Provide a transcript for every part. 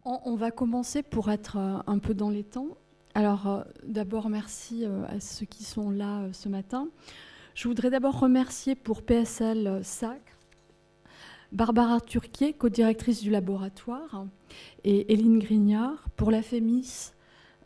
On va commencer pour être un peu dans les temps. Alors, d'abord, merci à ceux qui sont là ce matin. Je voudrais d'abord remercier pour PSL SAC, Barbara Turquier, co-directrice du laboratoire, et Éline Grignard, pour la FEMIS,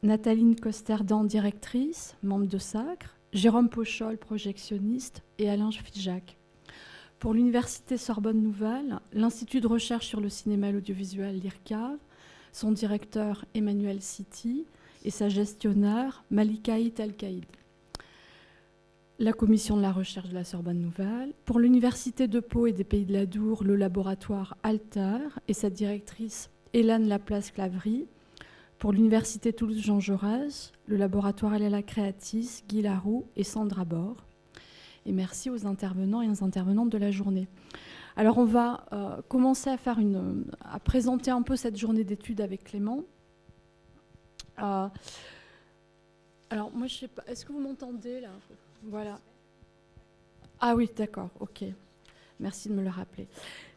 Nathalie Costerdan, directrice, membre de SACRE, Jérôme Pochol, projectionniste, et Alain Figeac. Pour l'Université Sorbonne Nouvelle, l'Institut de recherche sur le cinéma et l'audiovisuel, l'IRCAV, son directeur Emmanuel City et sa gestionnaire Malikaït Al-Kaïd. La commission de la recherche de la Sorbonne Nouvelle. Pour l'Université de Pau et des Pays de la Dour, le laboratoire Alter et sa directrice Hélène Laplace-Clavry. Pour l'Université Toulouse-Jean Jaurès, le laboratoire Elela Creatis, Guy Laroux et Sandra Bord. Et merci aux intervenants et aux intervenantes de la journée. Alors on va commencer à présenter un peu cette journée d'études avec Clément. Alors moi je sais pas, est-ce que vous m'entendez là? Voilà. Ah oui, d'accord, ok. Merci de me le rappeler.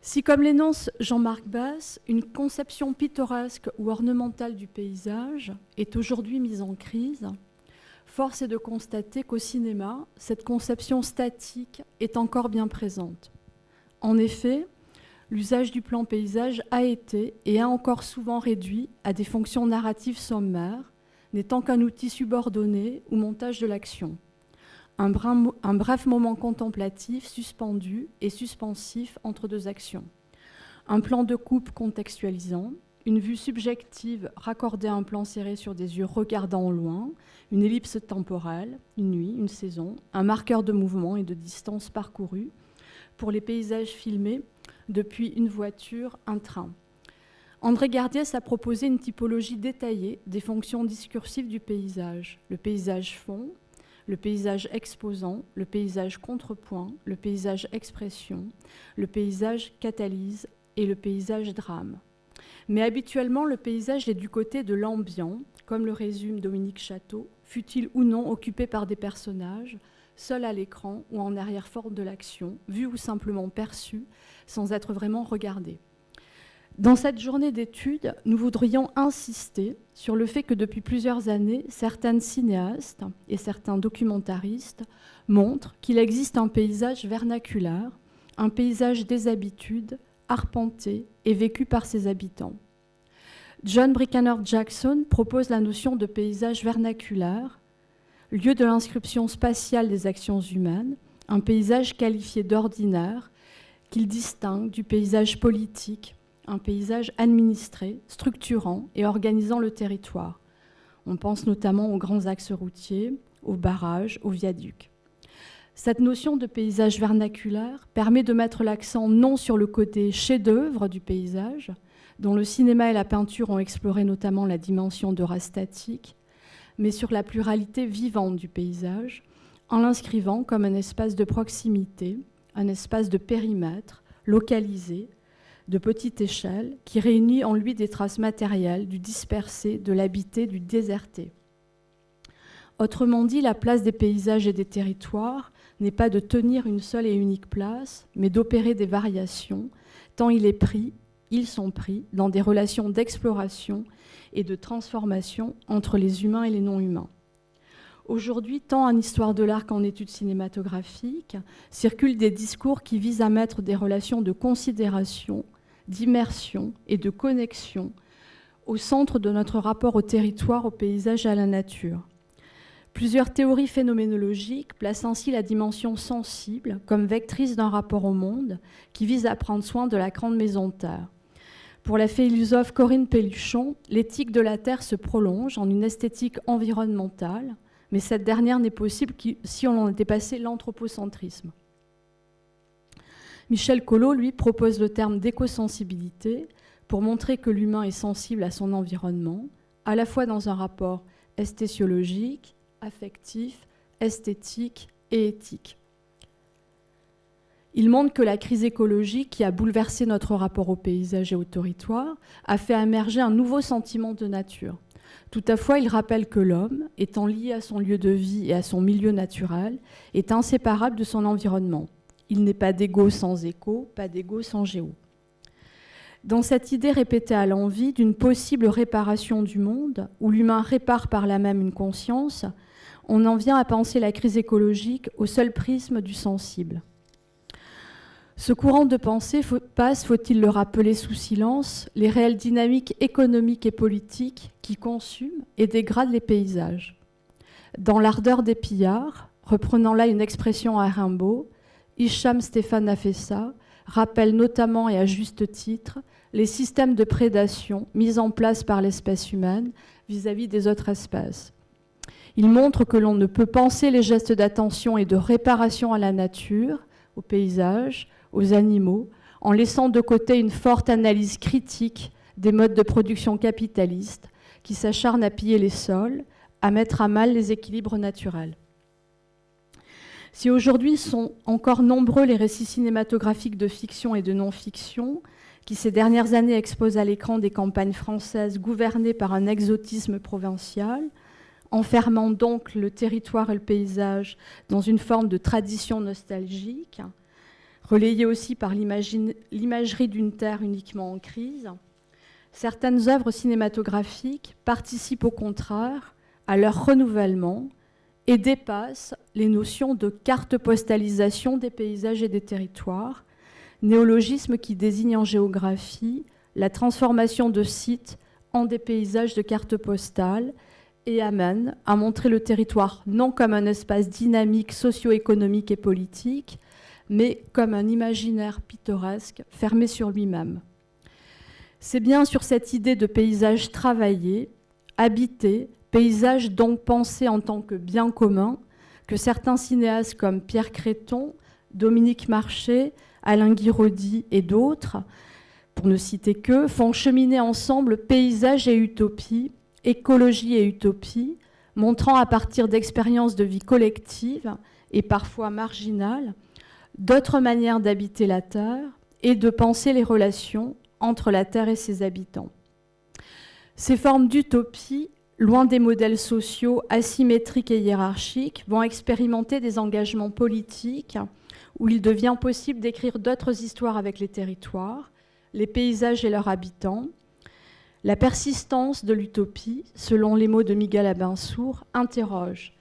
Si, comme l'énonce Jean-Marc Basse, une conception pittoresque ou ornementale du paysage est aujourd'hui mise en crise, force est de constater qu'au cinéma, cette conception statique est encore bien présente. En effet, l'usage du plan paysage a été et a encore souvent réduit à des fonctions narratives sommaires, n'étant qu'un outil subordonné ou montage de l'action. Un bref moment contemplatif, suspendu et suspensif entre deux actions. Un plan de coupe contextualisant, une vue subjective raccordée à un plan serré sur des yeux regardant au loin, une ellipse temporelle, une nuit, une saison, un marqueur de mouvement et de distance parcourue pour les paysages filmés depuis une voiture, un train. André Gardiès a proposé une typologie détaillée des fonctions discursives du paysage. Le paysage fond, le paysage exposant, le paysage contrepoint, le paysage expression, le paysage catalyse et le paysage drame. Mais habituellement, le paysage est du côté de l'ambiant, comme le résume Dominique Château, fut-il ou non occupé par des personnages, seuls à l'écran ou en arrière-fond de l'action, vus ou simplement perçus, sans être vraiment regardés. Dans cette journée d'études, nous voudrions insister sur le fait que depuis plusieurs années, certaines cinéastes et certains documentaristes montrent qu'il existe un paysage vernaculaire, un paysage des habitudes, arpenté et vécu par ses habitants. John Brickner Jackson propose la notion de paysage vernaculaire, lieu de l'inscription spatiale des actions humaines, un paysage qualifié d'ordinaire qu'il distingue du paysage politique, un paysage administré, structurant et organisant le territoire. On pense notamment aux grands axes routiers, aux barrages, aux viaducs. Cette notion de paysage vernaculaire permet de mettre l'accent non sur le côté chef-d'œuvre du paysage, dont le cinéma et la peinture ont exploré notamment la dimension d'aura statique, mais sur la pluralité vivante du paysage, en l'inscrivant comme un espace de proximité, un espace de périmètre, localisé, de petite échelle, qui réunit en lui des traces matérielles du dispersé, de l'habité, du déserté. Autrement dit, la place des paysages et des territoires n'est pas de tenir une seule et unique place, mais d'opérer des variations, tant ils sont pris dans des relations d'exploration et de transformation entre les humains et les non-humains. Aujourd'hui, tant en histoire de l'art qu'en études cinématographiques, circulent des discours qui visent à mettre des relations de considération, d'immersion et de connexion au centre de notre rapport au territoire, au paysage et à la nature. Plusieurs théories phénoménologiques placent ainsi la dimension sensible comme vectrice d'un rapport au monde qui vise à prendre soin de la grande maison de terre. Pour la philosophe Corinne Pelluchon, l'éthique de la terre se prolonge en une esthétique environnementale, mais cette dernière n'est possible que si on en a dépassé l'anthropocentrisme. Michel Collot, lui, propose le terme d'écosensibilité pour montrer que l'humain est sensible à son environnement, à la fois dans un rapport estésiologique, affectif, esthétique et éthique. Il montre que la crise écologique qui a bouleversé notre rapport au paysage et au territoire a fait émerger un nouveau sentiment de nature. Toutefois, il rappelle que l'homme, étant lié à son lieu de vie et à son milieu naturel, est inséparable de son environnement. Il n'est pas d'égo sans écho, pas d'égo sans géo. Dans cette idée répétée à l'envi d'une possible réparation du monde, où l'humain répare par là même une conscience, on en vient à penser la crise écologique au seul prisme du sensible. Ce courant de pensée passe, faut-il le rappeler sous silence, les réelles dynamiques économiques et politiques qui consument et dégradent les paysages. Dans l'ardeur des pillards, reprenant là une expression à Rimbaud, Hicham Stéphane Afessa rappelle notamment et à juste titre les systèmes de prédation mis en place par l'espèce humaine vis-à-vis des autres espèces. Il montre que l'on ne peut penser les gestes d'attention et de réparation à la nature, au paysage, aux animaux, en laissant de côté une forte analyse critique des modes de production capitalistes qui s'acharnent à piller les sols, à mettre à mal les équilibres naturels. Si aujourd'hui sont encore nombreux les récits cinématographiques de fiction et de non-fiction qui ces dernières années exposent à l'écran des campagnes françaises gouvernées par un exotisme provincial, enfermant donc le territoire et le paysage dans une forme de tradition nostalgique, relayée aussi par l'imagerie d'une terre uniquement en crise, certaines œuvres cinématographiques participent au contraire à leur renouvellement et dépassent les notions de carte postalisation des paysages et des territoires, néologisme qui désigne en géographie la transformation de sites en des paysages de carte postale et amène à montrer le territoire non comme un espace dynamique socio-économique et politique, mais comme un imaginaire pittoresque fermé sur lui-même. C'est bien sur cette idée de paysage travaillé, habité, paysage donc pensé en tant que bien commun, que certains cinéastes comme Pierre Créton, Dominique Marchais, Alain Guiraudy et d'autres, pour ne citer qu'eux, font cheminer ensemble paysage et utopie, écologie et utopie, montrant à partir d'expériences de vie collective et parfois marginales, d'autres manières d'habiter la Terre et de penser les relations entre la Terre et ses habitants. Ces formes d'utopie, loin des modèles sociaux asymétriques et hiérarchiques, vont expérimenter des engagements politiques où il devient possible d'écrire d'autres histoires avec les territoires, les paysages et leurs habitants. La persistance de l'utopie, selon les mots de Miguel Abensour, interroge,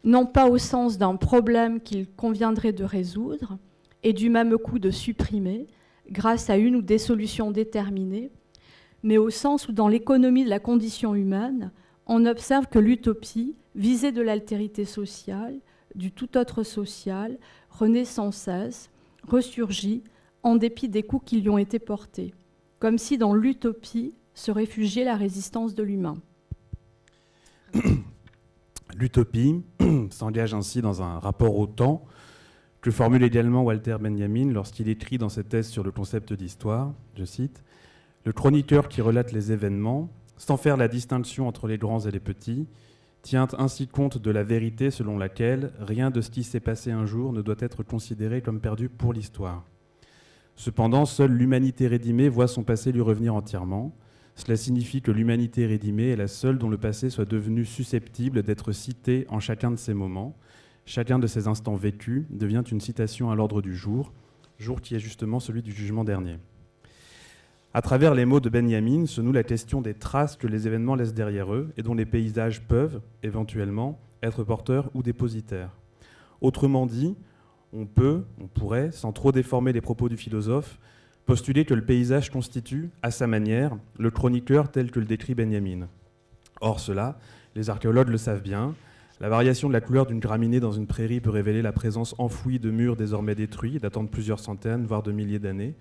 non pas au sens d'un problème qu'il conviendrait de résoudre et du même coup de supprimer grâce à une ou des solutions déterminées, mais au sens où dans l'économie de la condition humaine, on observe que l'utopie, visée de l'altérité sociale, du tout autre social, renaît sans cesse, ressurgit en dépit des coups qui lui ont été portés, comme si dans l'utopie se réfugiait la résistance de l'humain. L'utopie s'engage ainsi dans un rapport au temps que formule également Walter Benjamin lorsqu'il écrit dans ses thèses sur le concept d'histoire, je cite, « Le chroniqueur qui relate les événements, sans faire la distinction entre les grands et les petits, tient ainsi compte de la vérité selon laquelle rien de ce qui s'est passé un jour ne doit être considéré comme perdu pour l'histoire. Cependant, seule l'humanité rédimée voit son passé lui revenir entièrement. Cela signifie que l'humanité rédimée est la seule dont le passé soit devenu susceptible d'être cité en chacun de ses moments. Chacun de ces instants vécus devient une citation à l'ordre du jour, jour qui est justement celui du jugement dernier. » À travers les mots de Benjamin se noue la question des traces que les événements laissent derrière eux et dont les paysages peuvent, éventuellement, être porteurs ou dépositaires. Autrement dit, on pourrait, sans trop déformer les propos du philosophe, postuler que le paysage constitue, à sa manière, le chroniqueur tel que le décrit Benjamin. Or cela, les archéologues le savent bien, la variation de la couleur d'une graminée dans une prairie peut révéler la présence enfouie de murs désormais détruits, datant de plusieurs centaines, voire de milliers d'années,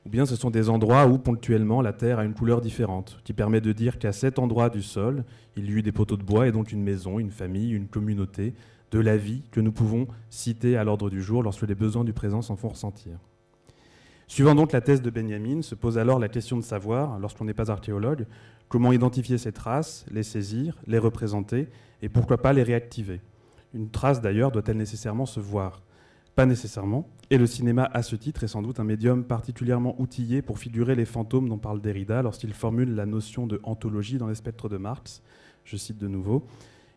ou bien ce sont des endroits où, ponctuellement, la terre a une couleur différente, qui permet de dire qu'à cet endroit du sol, il y eut des poteaux de bois et donc une maison, une famille, une communauté, de la vie que nous pouvons citer à l'ordre du jour lorsque les besoins du présent s'en font ressentir. Suivant donc la thèse de Benjamin, se pose alors la question de savoir, lorsqu'on n'est pas archéologue, comment identifier ces traces, les saisir, les représenter et pourquoi pas les réactiver. Une trace d'ailleurs doit-elle nécessairement se voir ? Pas nécessairement, et le cinéma à ce titre est sans doute un médium particulièrement outillé pour figurer les fantômes dont parle Derrida lorsqu'il formule la notion de anthologie dans les spectres de Marx. Je cite de nouveau.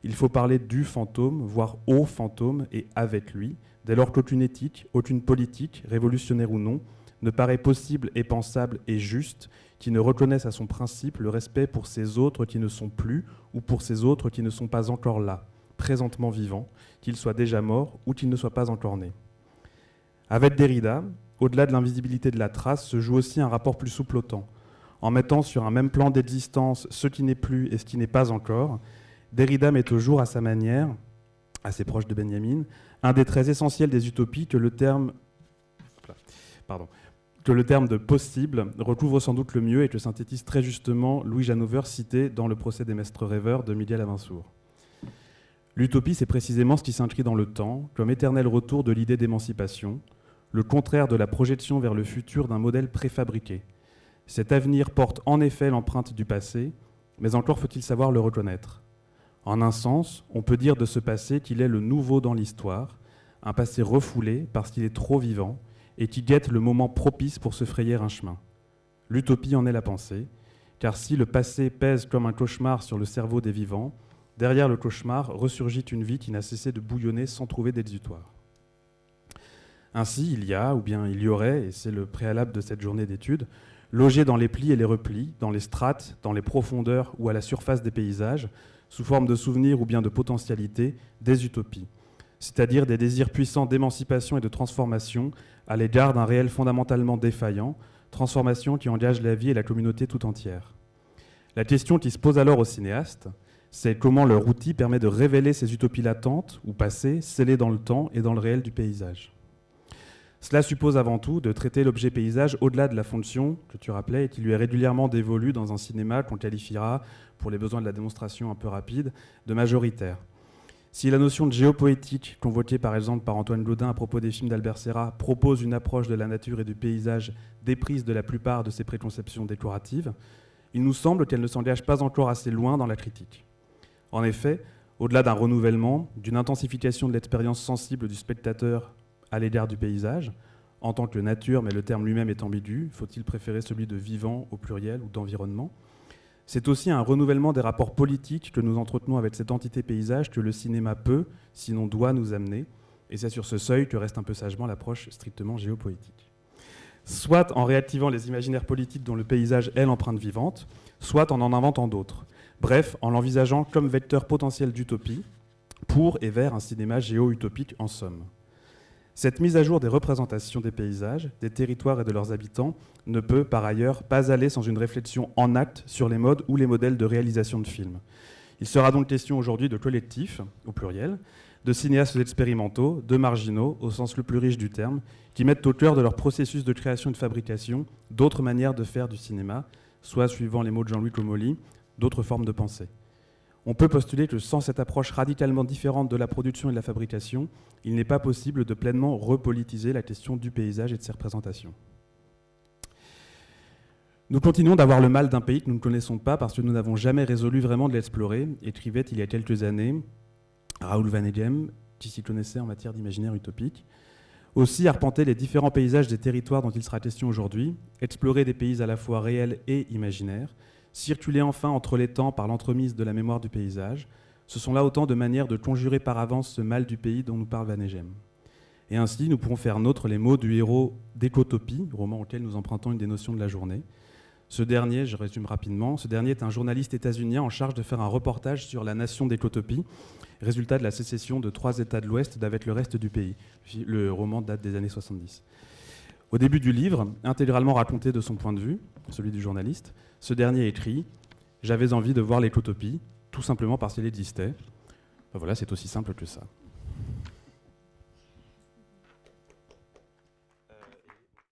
Il faut parler du fantôme, voire au fantôme et avec lui, dès lors qu'aucune éthique, aucune politique, révolutionnaire ou non, ne paraît possible et pensable et juste, qui ne reconnaisse à son principe le respect pour ces autres qui ne sont plus ou pour ces autres qui ne sont pas encore là, présentement vivants, qu'ils soient déjà morts ou qu'ils ne soient pas encore nés. Avec Derrida, au-delà de l'invisibilité de la trace, se joue aussi un rapport plus souple au temps. En mettant sur un même plan d'existence ce qui n'est plus et ce qui n'est pas encore, Derrida met au jour à sa manière, assez proche de Benjamin, un des traits essentiels des utopies que le terme de possible recouvre sans doute le mieux et que synthétise très justement Louis Janover cité dans Le procès des maîtres rêveurs de Miguel Avinsour. L'utopie, c'est précisément ce qui s'inscrit dans le temps, comme éternel retour de l'idée d'émancipation, le contraire de la projection vers le futur d'un modèle préfabriqué. Cet avenir porte en effet l'empreinte du passé, mais encore faut-il savoir le reconnaître. En un sens, on peut dire de ce passé qu'il est le nouveau dans l'histoire, un passé refoulé parce qu'il est trop vivant, et qui guette le moment propice pour se frayer un chemin. L'utopie en est la pensée, car si le passé pèse comme un cauchemar sur le cerveau des vivants, derrière le cauchemar ressurgit une vie qui n'a cessé de bouillonner sans trouver d'exutoire. Ainsi, il y aurait, et c'est le préalable de cette journée d'études, logé dans les plis et les replis, dans les strates, dans les profondeurs ou à la surface des paysages, sous forme de souvenirs ou bien de potentialités, des utopies, c'est-à-dire des désirs puissants d'émancipation et de transformation à l'égard d'un réel fondamentalement défaillant, transformation qui engage la vie et la communauté tout entière. La question qui se pose alors aux cinéastes, c'est comment leur outil permet de révéler ces utopies latentes ou passées, scellées dans le temps et dans le réel du paysage. Cela suppose avant tout de traiter l'objet paysage au-delà de la fonction que tu rappelais et qui lui est régulièrement dévolue dans un cinéma qu'on qualifiera, pour les besoins de la démonstration un peu rapide, de majoritaire. Si la notion de géopoétique, convoquée par exemple par Antoine Gaudin à propos des films d'Albert Serra, propose une approche de la nature et du paysage déprise de la plupart de ses préconceptions décoratives, il nous semble qu'elle ne s'engage pas encore assez loin dans la critique. En effet, au-delà d'un renouvellement, d'une intensification de l'expérience sensible du spectateur à l'égard du paysage, en tant que nature, mais le terme lui-même est ambigu, faut-il préférer celui de vivant au pluriel ou d'environnement ? C'est aussi un renouvellement des rapports politiques que nous entretenons avec cette entité paysage que le cinéma peut, sinon doit nous amener, et c'est sur ce seuil que reste un peu sagement l'approche strictement géopoétique. Soit en réactivant les imaginaires politiques dont le paysage est l'empreinte vivante, soit en inventant d'autres. Bref, en l'envisageant comme vecteur potentiel d'utopie, pour et vers un cinéma géo-utopique en somme. Cette mise à jour des représentations des paysages, des territoires et de leurs habitants ne peut, par ailleurs, pas aller sans une réflexion en acte sur les modes ou les modèles de réalisation de films. Il sera donc question aujourd'hui de collectifs, au pluriel, de cinéastes expérimentaux, de marginaux, au sens le plus riche du terme, qui mettent au cœur de leur processus de création et de fabrication d'autres manières de faire du cinéma, soit, suivant les mots de Jean-Louis Comolli, d'autres formes de pensée. On peut postuler que sans cette approche radicalement différente de la production et de la fabrication, il n'est pas possible de pleinement repolitiser la question du paysage et de ses représentations. Nous continuons d'avoir le mal d'un pays que nous ne connaissons pas parce que nous n'avons jamais résolu vraiment de l'explorer, écrivait il y a quelques années Raoul Vaneigem, qui s'y connaissait en matière d'imaginaire utopique. Aussi arpenter les différents paysages des territoires dont il sera question aujourd'hui, explorer des pays à la fois réels et imaginaires, circuler enfin entre les temps par l'entremise de la mémoire du paysage, ce sont là autant de manières de conjurer par avance ce mal du pays dont nous parle Vaneigem. Et ainsi, nous pourrons faire nôtre les mots du héros d'Écotopie, roman auquel nous empruntons une des notions de la journée. Ce dernier, je résume rapidement, ce dernier est un journaliste états-unien en charge de faire un reportage sur la nation d'Écotopie, résultat de la sécession de 3 États de l'Ouest d'avec le reste du pays. Le roman date des années 70. Au début du livre, intégralement raconté de son point de vue, celui du journaliste, ce dernier écrit « J'avais envie de voir l'Écotopie, tout simplement parce qu'elle existait. » Voilà, c'est aussi simple que ça.